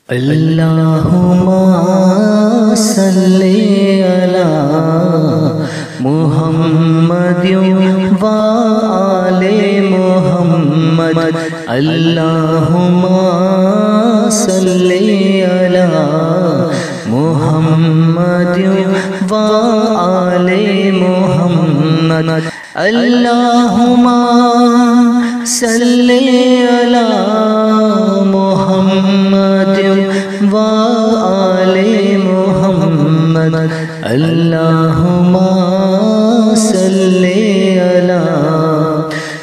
اللہم صلی علی محمد و آل محمد اللہم صلی علی محمد و آل محمد اللہم صلی علی محمد و آل محمد اللہم صلی علی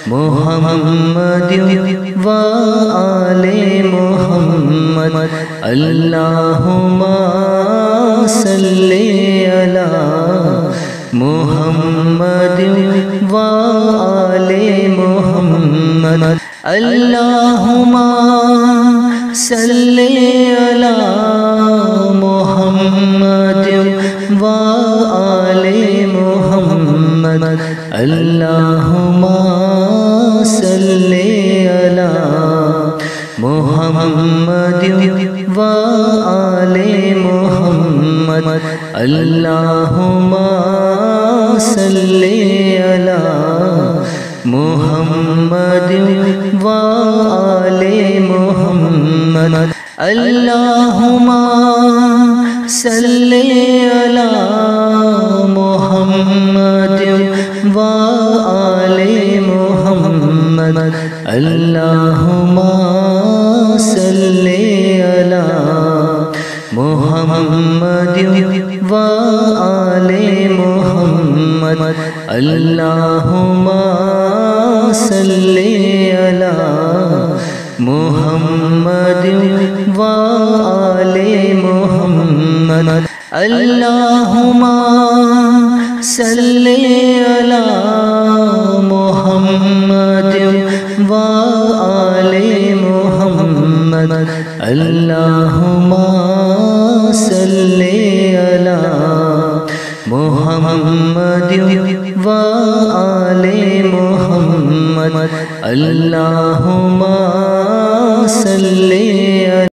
محمد و آل محمد اللہم صلی علی محمد و آل محمد اللہم صلی علی محمد و آل محمد اللہم صلی علی محمد و آل محمد اللہم صلی علی محمد و آل محمد اللہم صلی علی محمد و آل محمد اللہم صلی علی محمد و آل محمد اللہم صلی علی محمد و آل محمد اللہم صلی علی محمد و آل محمد اللہم صلی علی محمد و آل محمد اللہم صلی علی